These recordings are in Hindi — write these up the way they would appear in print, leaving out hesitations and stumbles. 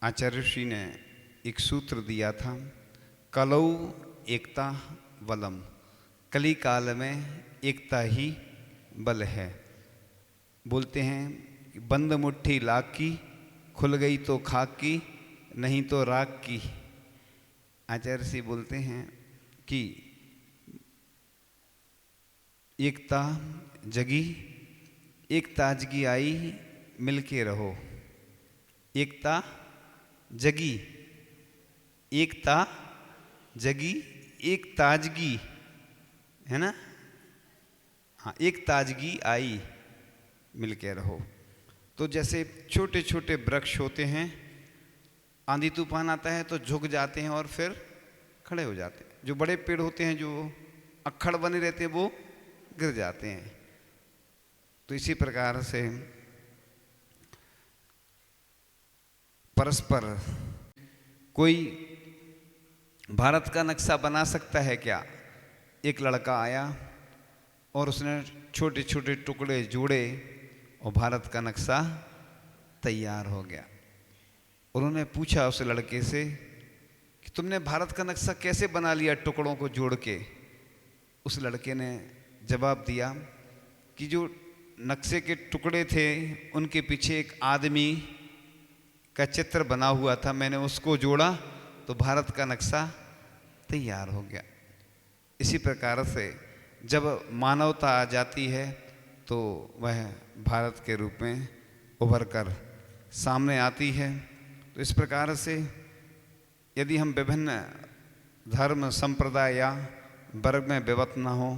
आचार्य ऋषि ने एक सूत्र दिया था, कलौ एकता बलम। कली काल में एकता ही बल है। बोलते हैं बंद मुट्ठी लाख की, खुल गई तो खाक की, नहीं तो राख की। आचार्य ऋषि बोलते हैं कि एकता जगी, एक ताजगी आई, मिलके रहो। एकता जगी, एकता जगी, एक ताजगी, है ना। हाँ, एक ताजगी आई, मिलके रहो। तो जैसे छोटे छोटे वृक्ष होते हैं, आंधी तूफान आता है तो झुक जाते हैं और फिर खड़े हो जाते हैं। जो बड़े पेड़ होते हैं, जो अक्खड़ बने रहते हैं, वो गिर जाते हैं। तो इसी प्रकार से परस्पर कोई भारत का नक्शा बना सकता है क्या? एक लड़का आया और उसने छोटे छोटे टुकड़े जोड़े और भारत का नक्शा तैयार हो गया। उन्होंने पूछा उस लड़के से कि तुमने भारत का नक्शा कैसे बना लिया टुकड़ों को जोड़ के? उस लड़के ने जवाब दिया कि जो नक्शे के टुकड़े थे उनके पीछे एक आदमी का चित्र बना हुआ था, मैंने उसको जोड़ा तो भारत का नक्शा तैयार हो गया। इसी प्रकार से जब मानवता आ जाती है तो वह भारत के रूप में उभर कर सामने आती है। तो इस प्रकार से यदि हम विभिन्न धर्म संप्रदाय या वर्ग में विभक्त न हो,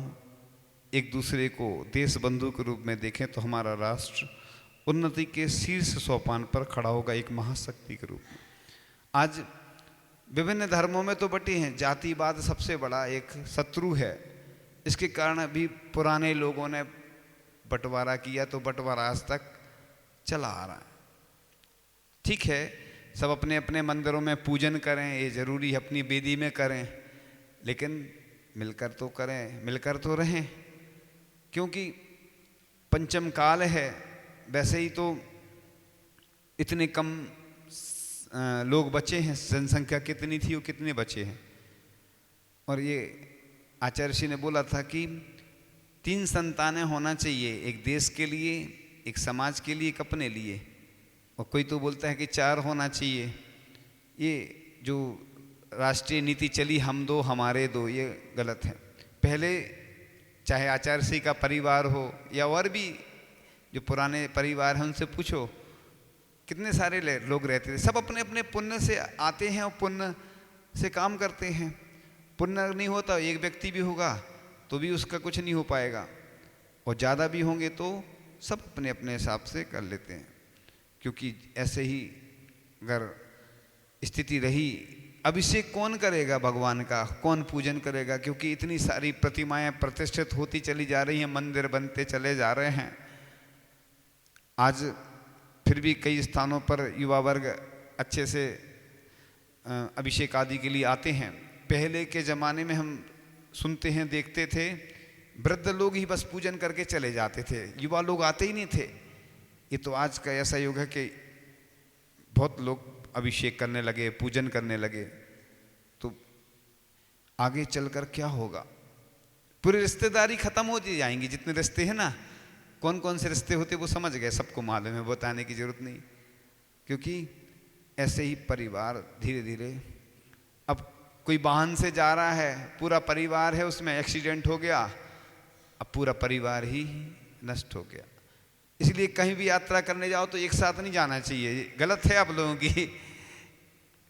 एक दूसरे को देश बंधु के रूप में देखें, तो हमारा राष्ट्र उन्नति के शीर्ष सोपान पर खड़ा होगा, एक महाशक्ति के रूप में। आज विभिन्न धर्मों में तो बटे हैं, जातिवाद सबसे बड़ा एक शत्रु है। इसके कारण अभी पुराने लोगों ने बंटवारा किया तो बंटवारा आज तक चला आ रहा है। ठीक है, सब अपने अपने मंदिरों में पूजन करें, ये जरूरी है, अपनी वेदी में करें, लेकिन मिलकर तो करें, मिलकर तो रहें। क्योंकि पंचम काल है, वैसे ही तो इतने कम लोग बचे हैं, जनसंख्या कितनी थी और कितने बचे हैं। और ये आचार्य ऋषि ने बोला था कि 3 संतानें होना चाहिए, एक देश के लिए, एक समाज के लिए, एक अपने लिए। और कोई तो बोलता है कि 4 होना चाहिए। ये जो राष्ट्रीय नीति चली, हम 2 हमारे 2, ये गलत है। पहले चाहे आचार्य ऋषि का परिवार हो या और भी जो पुराने परिवार हैं, उनसे पूछो कितने सारे लोग रहते थे। सब अपने अपने पुण्य से आते हैं और पुण्य से काम करते हैं। पुण्य नहीं होता, एक व्यक्ति भी होगा तो भी उसका कुछ नहीं हो पाएगा, और ज़्यादा भी होंगे तो सब अपने अपने हिसाब से कर लेते हैं। क्योंकि ऐसे ही अगर स्थिति रही, अभिषेक कौन करेगा भगवान का, कौन पूजन करेगा? क्योंकि इतनी सारी प्रतिमाएं प्रतिष्ठित होती चली जा रही हैं, मंदिर बनते चले जा रहे हैं। आज फिर भी कई स्थानों पर युवा वर्ग अच्छे से अभिषेक आदि के लिए आते हैं। पहले के ज़माने में हम सुनते हैं, देखते थे, वृद्ध लोग ही बस पूजन करके चले जाते थे, युवा लोग आते ही नहीं थे। ये तो आज का ऐसा युग है कि बहुत लोग अभिषेक करने लगे, पूजन करने लगे। तो आगे चलकर क्या होगा? पूरी रिश्तेदारी खत्म होती जाएंगी। जितने रिश्ते हैं ना, कौन कौन से रिश्ते होते वो समझ गए, सबको मालूम है, बताने की जरूरत नहीं। क्योंकि ऐसे ही परिवार धीरे धीरे, अब कोई वाहन से जा रहा है, पूरा परिवार है, उसमें एक्सीडेंट हो गया, अब पूरा परिवार ही नष्ट हो गया। इसलिए कहीं भी यात्रा करने जाओ तो एक साथ नहीं जाना चाहिए, गलत है आप लोगों की।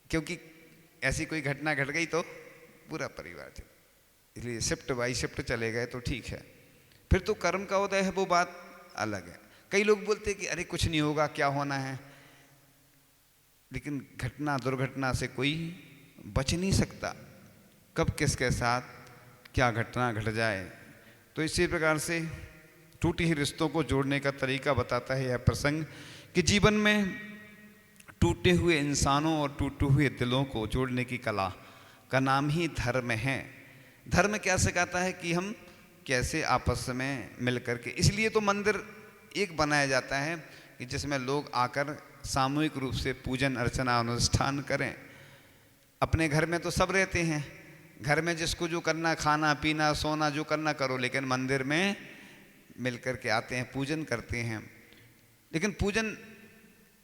क्योंकि ऐसी कोई घटना घट गई तो पूरा परिवार चले, इसलिए शिफ्ट बाई शिफ्ट चले गए तो ठीक है। फिर तो कर्म का उदय है, वो बात अलग है। कई लोग बोलते हैं कि अरे कुछ नहीं होगा, क्या होना है, लेकिन घटना दुर्घटना से कोई बच नहीं सकता, कब किसके साथ क्या घटना घट जाए। तो इसी प्रकार से टूटी हुई रिश्तों को जोड़ने का तरीका बताता है यह प्रसंग, कि जीवन में टूटे हुए इंसानों और टूटे हुए दिलों को जोड़ने की कला का नाम ही धर्म है। धर्म क्या सिखाता है कि हम कैसे आपस में मिल करके, इसलिए तो मंदिर एक बनाया जाता है कि जिसमें लोग आकर सामूहिक रूप से पूजन अर्चना अनुष्ठान करें। अपने घर में तो सब रहते हैं, घर में जिसको जो करना, खाना पीना सोना जो करना करो, लेकिन मंदिर में मिल कर के आते हैं, पूजन करते हैं। लेकिन पूजन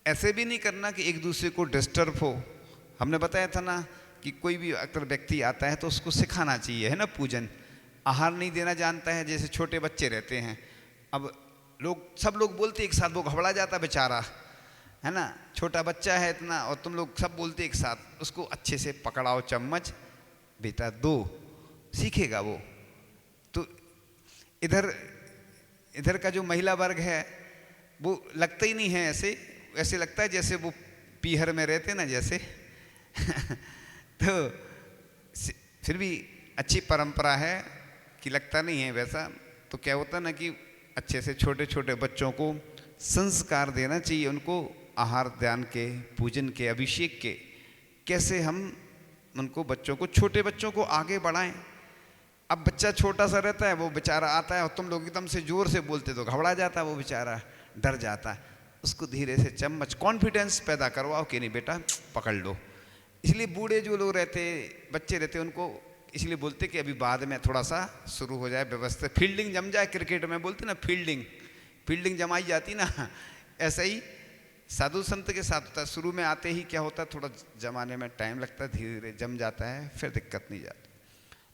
ऐसे भी नहीं करना कि एक दूसरे को डिस्टर्ब हो। हमने बताया था ना कि कोई भी अगर व्यक्ति आता है तो उसको सिखाना चाहिए, है ना। पूजन आहार नहीं देना जानता है, जैसे छोटे बच्चे रहते हैं, अब सब लोग बोलते एक साथ, वो घबरा जाता बेचारा, है ना। छोटा बच्चा है इतना और तुम लोग सब बोलते एक साथ, उसको अच्छे से पकड़ाओ चम्मच, बेटा दो, सीखेगा वो। तो इधर का जो महिला वर्ग है वो लगता ही नहीं है, ऐसे लगता है जैसे वो पीहर में रहते ना जैसे तो फिर भी अच्छी परंपरा है कि लगता नहीं है वैसा। तो क्या होता है ना कि अच्छे से छोटे छोटे बच्चों को संस्कार देना चाहिए, उनको आहार ध्यान के, पूजन के, अभिषेक के, कैसे हम उनको बच्चों को, छोटे बच्चों को आगे बढ़ाएं। अब बच्चा छोटा सा रहता है, वो बेचारा आता है और तुम लोग एकदम से जोर से बोलते तो घबरा जाता है, वो बेचारा डर जाता है। उसको धीरे से चम्मच, कॉन्फिडेंस पैदा करवाओ कि नहीं बेटा पकड़ लो। इसलिए बूढ़े जो लोग रहते, बच्चे रहते, उनको इसलिए बोलते कि अभी बाद में थोड़ा सा शुरू हो जाए व्यवस्थित, फील्डिंग जम जाए, क्रिकेट में बोलते ना फील्डिंग जमाई जाती ना, ऐसा ही साधु संत के साथ होता है। शुरू में आते ही क्या होता है, थोड़ा जमाने में टाइम लगता है, धीरे धीरे जम जाता है, फिर दिक्कत नहीं जाती।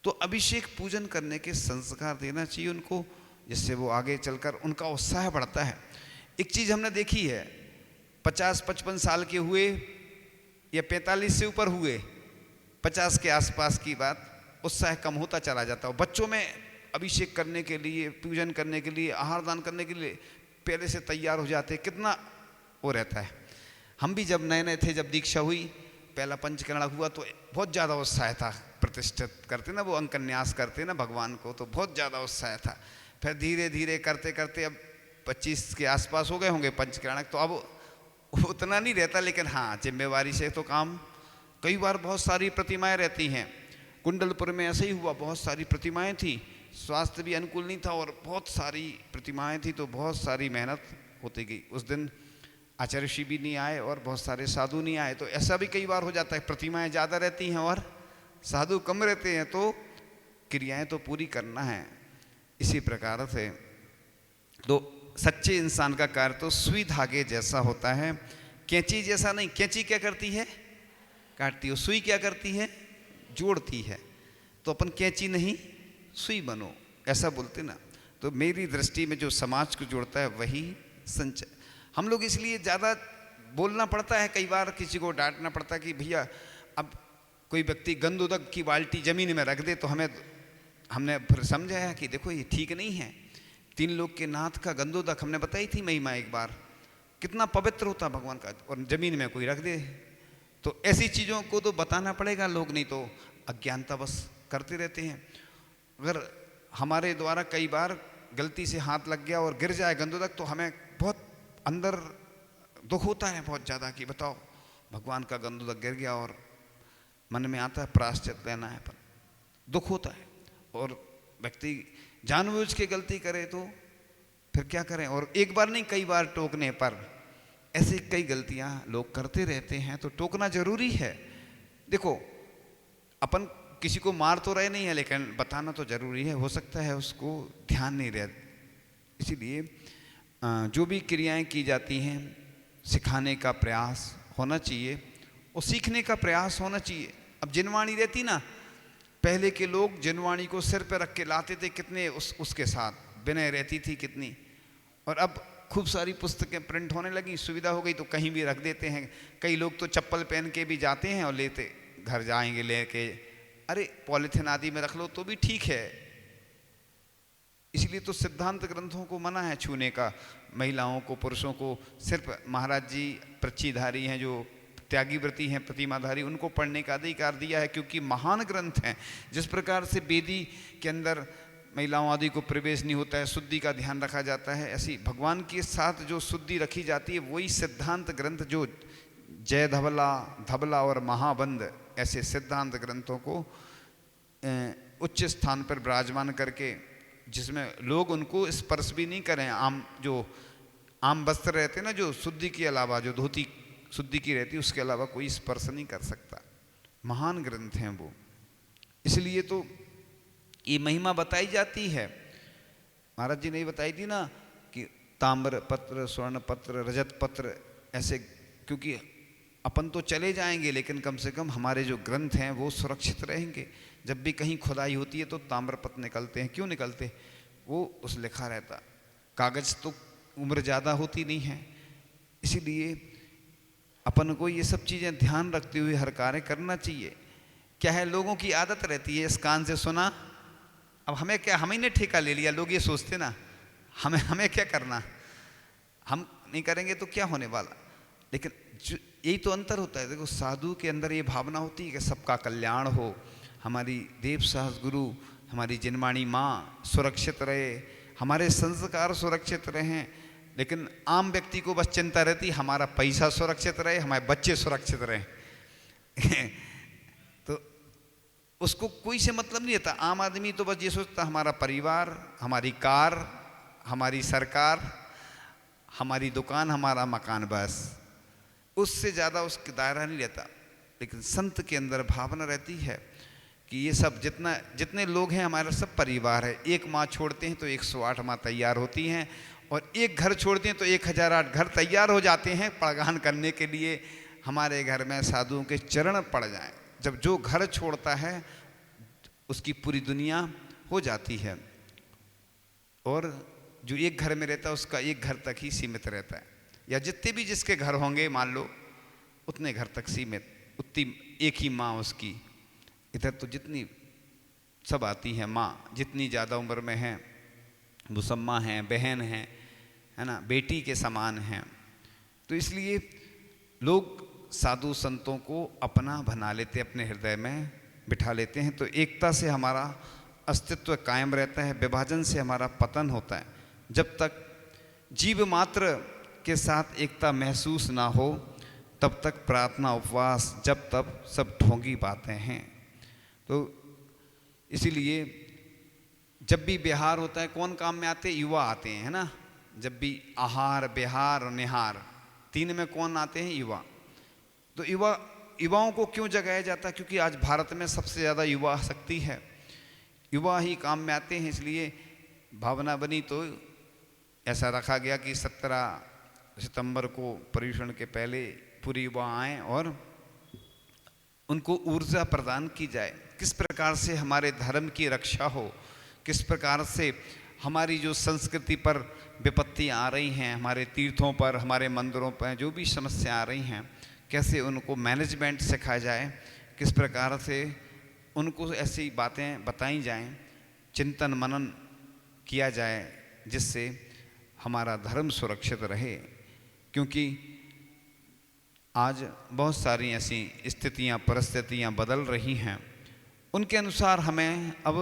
तो अभिषेक पूजन करने के संस्कार देना चाहिए उनको, जिससे वो आगे चलकर उनका उत्साह बढ़ता है। एक चीज़ हमने देखी है, 50-55 साल के हुए या 45 से ऊपर हुए, 50 के आसपास की बात, उत्साह कम होता चला जाता है। बच्चों में अभिषेक करने के लिए, पूजन करने के लिए, आहार दान करने के लिए पहले से तैयार हो जाते, कितना वो रहता है। हम भी जब नए नए थे, जब दीक्षा हुई, पहला पंचकर्णा हुआ तो बहुत ज़्यादा उत्साह था, प्रतिष्ठित करते ना वो अंकन्यास करते ना भगवान को, तो बहुत ज़्यादा उत्साह था। फिर धीरे धीरे करते करते अब 25 के आसपास हो गए होंगे पंचकर्णक, तो अब उतना नहीं रहता। लेकिन हाँ, जिम्मेवारी से तो काम, कई बार बहुत सारी प्रतिमाएं रहती हैं। कुंडलपुर में ऐसे ही हुआ, बहुत सारी प्रतिमाएं थी, स्वास्थ्य भी अनुकूल नहीं था और बहुत सारी प्रतिमाएं थी, तो बहुत सारी मेहनत होती गई। उस दिन आचार्य ऋषि भी नहीं आए और बहुत सारे साधु नहीं आए। तो ऐसा भी कई बार हो जाता है, प्रतिमाएं ज़्यादा रहती हैं और साधु कम रहते हैं, तो क्रियाएं तो पूरी करना है। इसी प्रकार से तो सच्चे इंसान का कार्य तो सुई धागे जैसा होता है, कैंची जैसा नहीं। कैंची क्या करती है, काटती है, सुई क्या करती है, जोड़ती है। तो अपन कैंची नहीं सुई बनो, ऐसा बोलते ना। तो मेरी दृष्टि में जो समाज को जोड़ता है वही संचय। हम लोग इसलिए ज़्यादा बोलना पड़ता है, कई बार किसी को डांटना पड़ता है कि भैया अब कोई व्यक्ति गंदोदक की बाल्टी ज़मीन में रख दे, तो हमने फिर समझाया कि देखो ये ठीक नहीं है। 3 लोग के नाथ का गंदोदक हमने बताई थी महिमा एक बार, कितना पवित्र होता भगवान का, और ज़मीन में कोई रख दे। तो ऐसी चीज़ों को तो बताना पड़ेगा, लोग नहीं तो अज्ञानता बस करते रहते हैं। अगर हमारे द्वारा कई बार गलती से हाथ लग गया और गिर जाए गंदोदक, तो हमें बहुत अंदर दुख होता है बहुत ज़्यादा कि बताओ भगवान का गंदोदक गिर गया, और मन में आता है प्रायश्चित लेना है, पर दुख होता है। और व्यक्ति जानबूझ के गलती करे तो फिर क्या करें। और एक बार नहीं, कई बार टोकने पर ऐसी कई गलतियां लोग करते रहते हैं, तो टोकना जरूरी है। देखो अपन किसी को मार तो रहे नहीं है, लेकिन बताना तो जरूरी है, हो सकता है उसको ध्यान नहीं रहे। इसीलिए जो भी क्रियाएं की जाती हैं, सिखाने का प्रयास होना चाहिए और सीखने का प्रयास होना चाहिए। अब जिनवाणी रहती ना, पहले के लोग जिनवाणी को सिर पे रख के लाते थे, कितने उसके साथ विनय रहती थी कितनी। और अब खूब सारी पुस्तकें प्रिंट होने लगी, सुविधा हो गई, तो कहीं भी रख देते हैं। कई लोग तो चप्पल पहन के भी जाते हैं और लेते, घर जाएंगे लेके, अरे पॉलिथीन आदि में रख लो तो भी ठीक है। इसलिए तो सिद्धांत ग्रंथों को मना है छूने का, महिलाओं को, पुरुषों को। सिर्फ महाराज जी प्रच्छीधारी हैं, जो त्यागी व्रती हैं, प्रतिमाधारी, उनको पढ़ने का अधिकार दिया है, क्योंकि महान ग्रंथ हैं। जिस प्रकार से वेदी के अंदर महिलाओं आदि को प्रवेश नहीं होता है, शुद्धि का ध्यान रखा जाता है, ऐसी भगवान के साथ जो शुद्धि रखी जाती है, वही सिद्धांत ग्रंथ, जो जय धबला और महाबंद, ऐसे सिद्धांत ग्रंथों को उच्च स्थान पर विराजमान करके, जिसमें लोग उनको स्पर्श भी नहीं करें, आम जो आम वस्त्र रहते ना, जो शुद्धि के अलावा, जो धोती शुद्धि की रहती, उसके अलावा कोई स्पर्श नहीं कर सकता। महान ग्रंथ हैं वो, इसलिए तो ये महिमा बताई जाती है। महाराज जी ने बताई थी ना कि ताम्र पत्र, स्वर्ण पत्र, रजत पत्र, ऐसे, क्योंकि अपन तो चले जाएंगे लेकिन कम से कम हमारे जो ग्रंथ हैं वो सुरक्षित रहेंगे। जब भी कहीं खुदाई होती है तो ताम्रपत्र निकलते हैं। क्यों निकलते? वो उस लिखा रहता। कागज तो उम्र ज़्यादा होती नहीं है, इसीलिए अपन को ये सब चीज़ें ध्यान रखते हुए हर कार्य करना चाहिए। क्या है, लोगों की आदत रहती है इस कान से सुना, अब हमें क्या, हमें ने ठेका ले लिया। लोग ये सोचते ना हमें क्या करना, हम नहीं करेंगे तो क्या होने वाला। लेकिन यही तो अंतर होता है। देखो, साधु के अंदर ये भावना होती है कि सबका कल्याण हो, हमारी देव सहस गुरु, हमारी जिनवाणी माँ सुरक्षित रहे, हमारे संस्कार सुरक्षित रहें। लेकिन आम व्यक्ति को बस चिंता रहती हमारा पैसा सुरक्षित रहे, हमारे बच्चे सुरक्षित रहें तो उसको कोई से मतलब नहीं रहता। आम आदमी तो बस ये सोचता हमारा परिवार, हमारी कार, हमारी सरकार, हमारी दुकान, हमारा मकान, बस उससे ज़्यादा उसका दायरा नहीं रहता। लेकिन संत के अंदर भावना रहती है कि ये सब जितने लोग हैं हमारा सब परिवार है। एक माँ छोड़ते हैं तो 108 माँ तैयार होती हैं, और एक घर छोड़ते हैं तो 1008 घर तैयार हो जाते हैं प्रगान करने के लिए। हमारे घर में साधुओं के चरण पड़ जाएं, जब जो घर छोड़ता है उसकी पूरी दुनिया हो जाती है, और जो एक घर में रहता है उसका एक घर तक ही सीमित रहता है, या जितने भी जिसके घर होंगे मान लो उतने घर तक सीमित, उतनी एक ही माँ उसकी। इधर तो जितनी सब आती हैं माँ, जितनी ज़्यादा उम्र में हैं वो सब माँ हैं, बहन हैं, है ना, बेटी के समान हैं। तो इसलिए लोग साधु संतों को अपना बना लेते, अपने हृदय में बिठा लेते हैं। तो एकता से हमारा अस्तित्व कायम रहता है, विभाजन से हमारा पतन होता है। जब तक जीव मात्र के साथ एकता महसूस ना हो तब तक प्रार्थना उपवास जब तब सब ढोंगी बातें हैं। तो इसीलिए जब भी बिहार होता है, कौन काम में आते हैं? युवा आते हैं, है ना। जब भी आहार, बिहार और निहार, तीन में कौन आते हैं? युवा। तो युवाओं को क्यों जगाया जाता है? क्योंकि आज भारत में सबसे ज़्यादा युवा शक्ति है, युवा ही काम में आते हैं। इसलिए भावना बनी तो ऐसा रखा गया कि 17 सितंबर को पर्यूषण के पहले पूरे युवा आएँ और उनको ऊर्जा प्रदान की जाए। किस प्रकार से हमारे धर्म की रक्षा हो, किस प्रकार से हमारी जो संस्कृति पर विपत्तियाँ आ रही हैं, हमारे तीर्थों पर, हमारे मंदिरों पर जो भी समस्या आ रही हैं, कैसे उनको मैनेजमेंट सिखाया जाए, किस प्रकार से उनको ऐसी बातें बताई जाएं, चिंतन मनन किया जाए, जिससे हमारा धर्म सुरक्षित रहे। क्योंकि आज बहुत सारी ऐसी स्थितियां, परिस्थितियां बदल रही हैं, उनके अनुसार हमें अब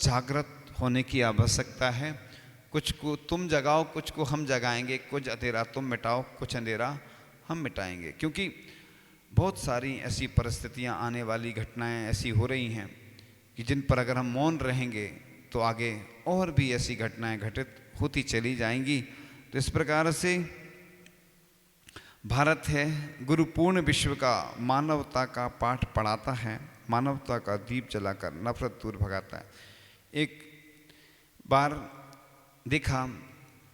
जागृत होने की आवश्यकता है। कुछ को तुम जगाओ, कुछ को हम जगाएंगे, कुछ अंधेरा तुम मिटाओ, कुछ अंधेरा हम मिटाएंगे। क्योंकि बहुत सारी ऐसी परिस्थितियां, आने वाली घटनाएं ऐसी हो रही हैं कि जिन पर अगर हम मौन रहेंगे तो आगे और भी ऐसी घटनाएं घटित होती चली जाएंगी। तो इस प्रकार से भारत है गुरु पूर्ण विश्व का, मानवता का पाठ पढ़ाता है, मानवता का दीप जलाकर नफरत दूर भगाता है। एक बार देखा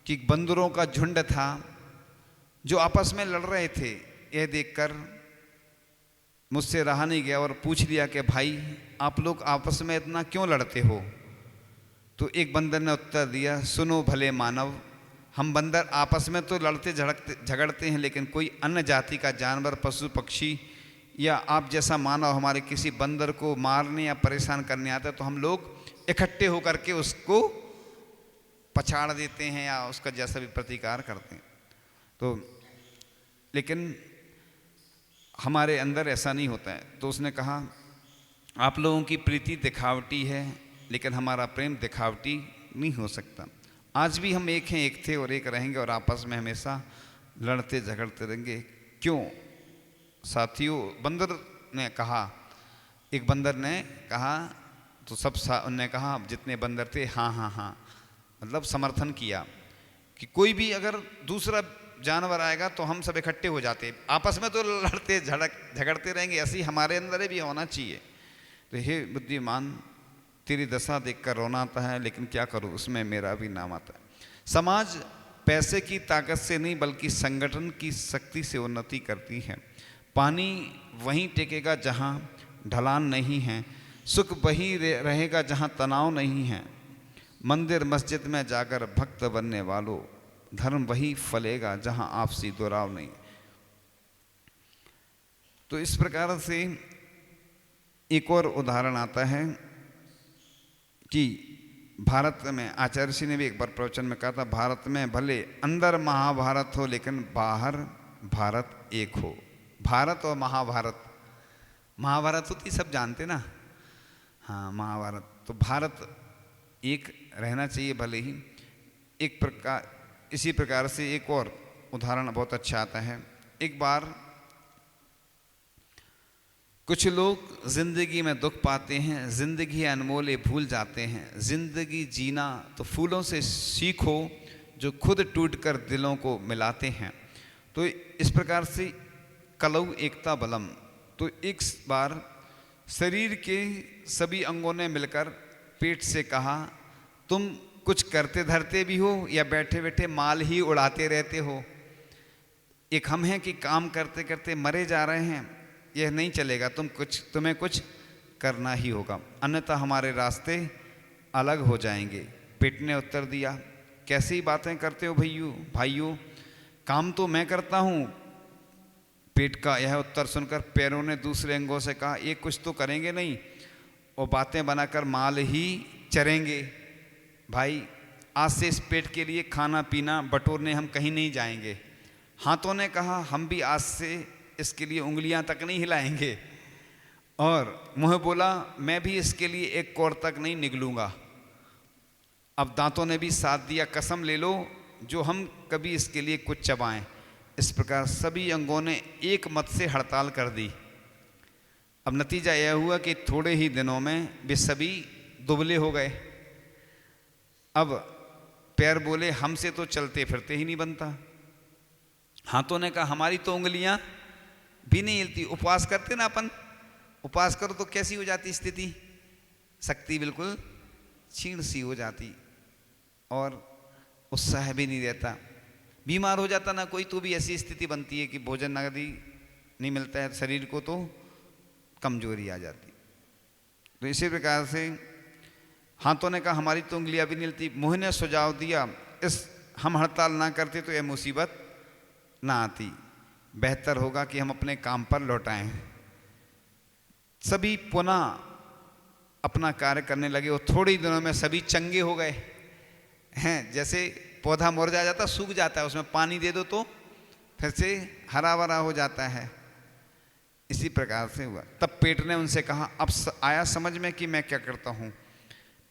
कि बंदरों का झुंड था जो आपस में लड़ रहे थे। यह देखकर मुझसे रहा नहीं गया और पूछ लिया कि भाई आप लोग आपस में इतना क्यों लड़ते हो? तो एक बंदर ने उत्तर दिया, सुनो भले मानव, हम बंदर आपस में तो लड़ते झगड़ते हैं, लेकिन कोई अन्य जाति का जानवर, पशु पक्षी या आप जैसा मानव हमारे किसी बंदर को मारने या परेशान करने आता है तो हम लोग इकट्ठे होकर के उसको पछाड़ देते हैं या उसका जैसा भी प्रतिकार करते हैं। तो लेकिन हमारे अंदर ऐसा नहीं होता है। तो उसने कहा, आप लोगों की प्रीति दिखावटी है, लेकिन हमारा प्रेम दिखावटी नहीं हो सकता। आज भी हम एक हैं, एक थे और एक रहेंगे, और आपस में हमेशा लड़ते झगड़ते रहेंगे। क्यों साथियों? बंदर ने कहा, एक बंदर ने कहा तो सब उनने कहा, जितने बंदर थे हाँ हाँ हाँ, मतलब समर्थन किया कि कोई भी अगर दूसरा जानवर आएगा तो हम सब इकट्ठे हो जाते, आपस में तो लड़ते झगड़ते रहेंगे, ऐसे ही हमारे अंदर भी होना चाहिए। तो हे बुद्धिमान, तेरी दशा देखकर रोना आता है, लेकिन क्या करूं, उसमें मेरा भी नाम आता है। समाज पैसे की ताकत से नहीं बल्कि संगठन की शक्ति से उन्नति करती है। पानी वहीं टिकेगा जहां ढलान नहीं है, सुख वहीं रहेगा जहां तनाव नहीं है। मंदिर मस्जिद में जाकर भक्त बनने वालों, धर्म वही फलेगा जहां आपसी दुराव नहीं। तो इस प्रकार से एक और उदाहरण आता है कि भारत में आचार्य जी ने भी एक बार प्रवचन में कहा था, भारत में भले अंदर महाभारत हो लेकिन बाहर भारत एक हो। भारत और महाभारत, महाभारत होती सब जानते ना, हाँ महाभारत, तो भारत एक रहना चाहिए भले ही। एक प्रकार इसी प्रकार से एक और उदाहरण बहुत अच्छा आता है। एक बार कुछ लोग जिंदगी में दुख पाते हैं, जिंदगी अनमोल ये भूल जाते हैं। जिंदगी जीना तो फूलों से सीखो जो खुद टूटकर दिलों को मिलाते हैं। तो इस प्रकार से कलऊ एकता बलम, तो एक बार शरीर के सभी अंगों ने मिलकर पेट से कहा, तुम कुछ करते धरते भी हो या बैठे बैठे माल ही उड़ाते रहते हो। एक हम हैं कि काम करते करते मरे जा रहे हैं, यह नहीं चलेगा, तुम्हें कुछ करना ही होगा, अन्यथा हमारे रास्ते अलग हो जाएंगे। पेट ने उत्तर दिया, कैसी बातें करते हो भाइयों, काम तो मैं करता हूँ। पेट का यह उत्तर सुनकर पैरों ने दूसरे अंगों से कहा, ये कुछ तो करेंगे नहीं और बातें बनाकर माल ही चरेंगे। भाई आज से इस पेट के लिए खाना पीना बटोरने हम कहीं नहीं जाएंगे। हाथों ने कहा, हम भी आज से इसके लिए उंगलियां तक नहीं हिलाएंगे। और मुँह बोला, मैं भी इसके लिए एक कोर तक नहीं निकलूंगा। अब दांतों ने भी साथ दिया, कसम ले लो जो हम कभी इसके लिए कुछ चबाएं। इस प्रकार सभी अंगों ने एक मत से हड़ताल कर दी। अब नतीजा यह हुआ कि थोड़े ही दिनों में वे सभी दुबले हो गए। अब पैर बोले, हमसे तो चलते फिरते ही नहीं बनता। हाथों ने कहा, हमारी तो उंगलियां भी नहीं हिलती। उपवास करते ना अपन, उपवास करो तो कैसी हो जाती स्थिति, शक्ति बिल्कुल क्षीण सी हो जाती और उत्साह भी नहीं रहता। बीमार हो जाता ना कोई तो भी ऐसी स्थिति बनती है कि भोजन आदि नहीं मिलता है शरीर को, तो कमजोरी आ जाती। तो इसी प्रकार से हाथों ने कहा, हमारी तो उंगलियां भी नहीं हिलती। मुँह ने सुझाव दिया, हम हड़ताल ना करते तो यह मुसीबत ना आती। बेहतर होगा कि हम अपने काम पर लौटाएं। सभी पुनः अपना कार्य करने लगे और थोड़े ही दिनों में सभी चंगे हो गए हैं। जैसे पौधा मुरझा जाता, सूख जाता है, उसमें पानी दे दो तो फिर से हरा भरा हो जाता है। इसी प्रकार से हुआ। तब पेट ने उनसे कहा, अब आया समझ में कि मैं क्या करता हूँ।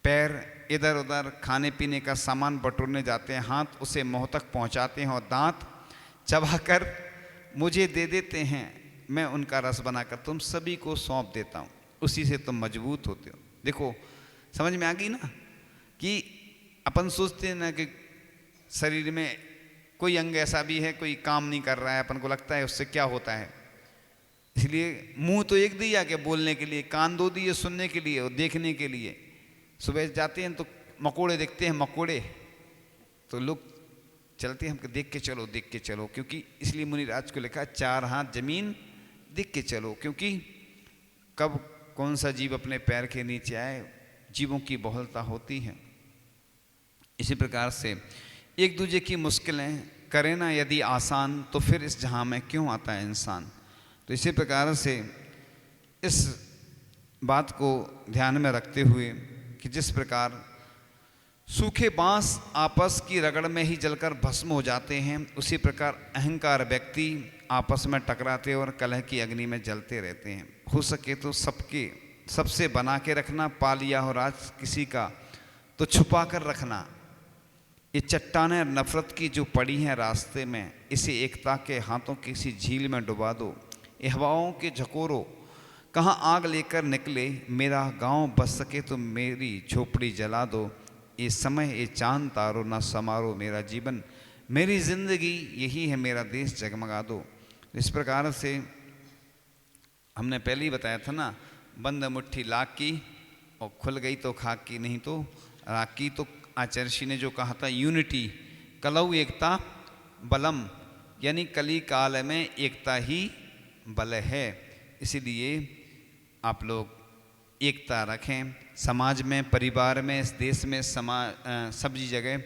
पैर इधर उधर खाने पीने का सामान बटोरने जाते हैं, हाथ उसे मुँह तक पहुँचाते हैं और दांत चबाकर मुझे दे देते हैं। मैं उनका रस बनाकर तुम सभी को सौंप देता हूँ, उसी से तुम मजबूत होते हो। देखो समझ में आ गई ना कि अपन सोचते हैं ना कि शरीर में कोई अंग ऐसा भी है कोई काम नहीं कर रहा है, अपन को लगता है उससे क्या होता है। इसलिए मुंह तो एक दिया कि बोलने के लिए, कान दो दिए सुनने के लिए और देखने के लिए। सुबह जाते हैं तो मकोड़े देखते हैं, मकोड़े तो लोग चलते हैं, हम देख के चलो देख के चलो, क्योंकि इसलिए मुनिराज को लिखा 4 हाथ जमीन देख के चलो, क्योंकि कब कौन सा जीव अपने पैर के नीचे आए, जीवों की बहुलता होती है। इसी प्रकार से एक दूसरे की मुश्किलें करें ना यदि आसान, तो फिर इस जहां में क्यों आता है इंसान। तो इसी प्रकार से इस बात को ध्यान में रखते हुए कि जिस प्रकार सूखे बांस आपस की रगड़ में ही जलकर भस्म हो जाते हैं, उसी प्रकार अहंकार व्यक्ति आपस में टकराते और कलह की अग्नि में जलते रहते हैं। हो सके तो सबसे बना के रखना, पा लिया हो राज किसी का तो छुपा कर रखना। ये चट्टानें नफरत की जो पड़ी हैं रास्ते में, इसे एकता के हाथों किसी झील में डुबा दो। ये हवाओं के झकोरों कहाँ आग लेकर निकले, मेरा गांव बस सके तो मेरी झोपड़ी जला दो। ये समय ये चांद तारो ना समारो मेरा जीवन, मेरी ज़िंदगी यही है, मेरा देश जगमगा दो। इस प्रकार से हमने पहले ही बताया था ना, बंद मुट्ठी लाख की और खुल गई तो खाक की, नहीं तो राख की। तो आचार्य श्री ने जो कहा था यूनिटी, कलऊ एकता बलम, यानी कली काल में एकता ही बल है। इसीलिए आप लोग एकता रखें समाज में, परिवार में, इस देश में, सब जगह।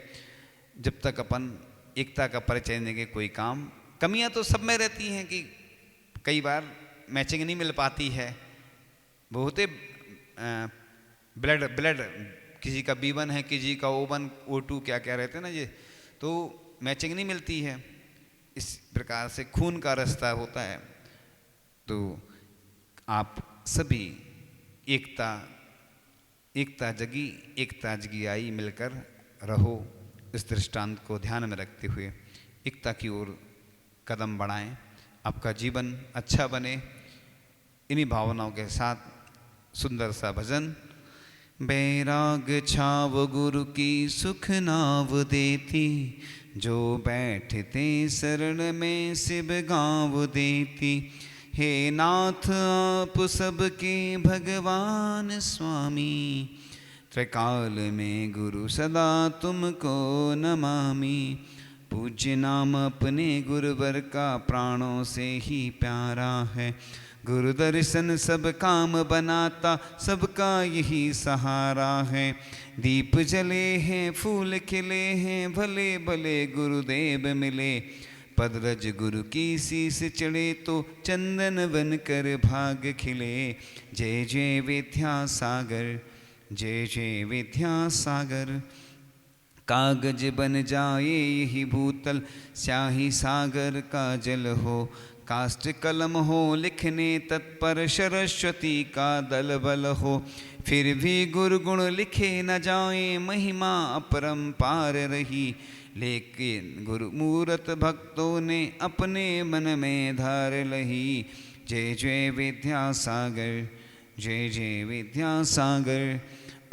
जब तक अपन एकता का परिचय देंगे कोई काम, कमियां तो सब में रहती हैं कि कई बार मैचिंग नहीं मिल पाती है। बहुत ब्लड किसी का B1 है, किसी का O1 O2 क्या क्या रहते हैं ना ये, तो मैचिंग नहीं मिलती है। इस प्रकार से खून का रास्ता होता है। तो आप सभी एकता जगी एकता जगी आई मिलकर रहो। इस दृष्टांत को ध्यान में रखते हुए एकता की ओर कदम बढ़ाएं, आपका जीवन अच्छा बने। इन्हीं भावनाओं के साथ सुंदर सा भजन। बैराग छाव गुरु की सुख नाव देती, जो बैठते शरण में शिव गाँव देती। हे नाथ आप सबके भगवान स्वामी, त्रिकाल में गुरु सदा तुमको नमामि। पूज्य नाम अपने गुरुवर का प्राणों से ही प्यारा है। गुरु दर्शन सब काम बनाता, सबका यही सहारा है। दीप जले हैं, फूल खिले हैं, भले भले गुरुदेव मिले। पदरज गुरु की शीस चढ़े तो चंदन बन कर भाग खिले। जय जय विद्यासागर, जय जय विद्यासागर। कागज बन जाए यही भूतल, स्याही सागर का जल हो। काष्ठ कलम हो लिखने तत्पर, सरस्वती का दल बल हो। फिर भी गुरुगुण लिखे न जाए, महिमा अपरंपार रही। लेकिन गुरु मूरत भक्तों ने अपने मन में धार लही। जय जय विद्यासागर, जय जय विद्यासागर।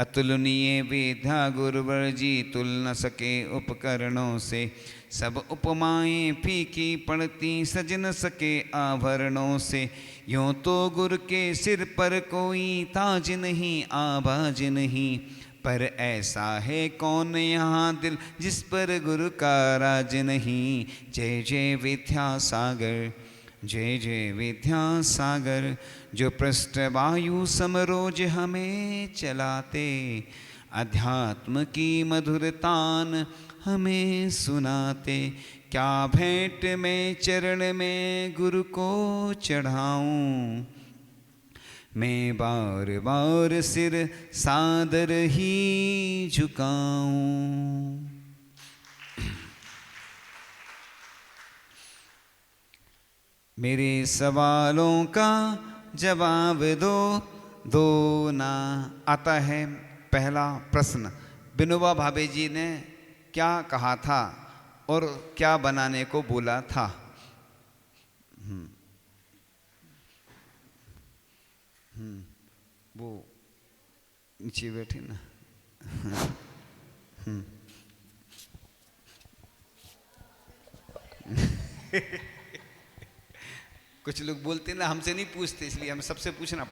अतुलनीय विद्या गुरुवर जी, तुल न सके उपकरणों से। सब उपमाएं फीकी पड़ती, सज न सके आभरणों से। यूँ तो गुरु के सिर पर कोई ताज नहीं, आबाज नहीं। पर ऐसा है कौन यहाँ दिल, जिस पर गुरु का राज नहीं। जय जय विद्यासागर, जय जय विद्यासागर। जो पृष्ठ वायु समरोज हमें चलाते, अध्यात्म की मधुर तान हमें सुनाते। क्या भेंट में चरण में गुरु को चढ़ाऊं, मैं बार बार सिर सादर ही झुकाऊं। मेरे सवालों का जवाब दो, दो ना। आता है पहला प्रश्न, विनोबा भावे जी ने क्या कहा था और क्या बनाने को बोला था? वो नीचे बैठे ना। कुछ लोग बोलते ना हमसे नहीं पूछते, इसलिए हम सबसे पूछना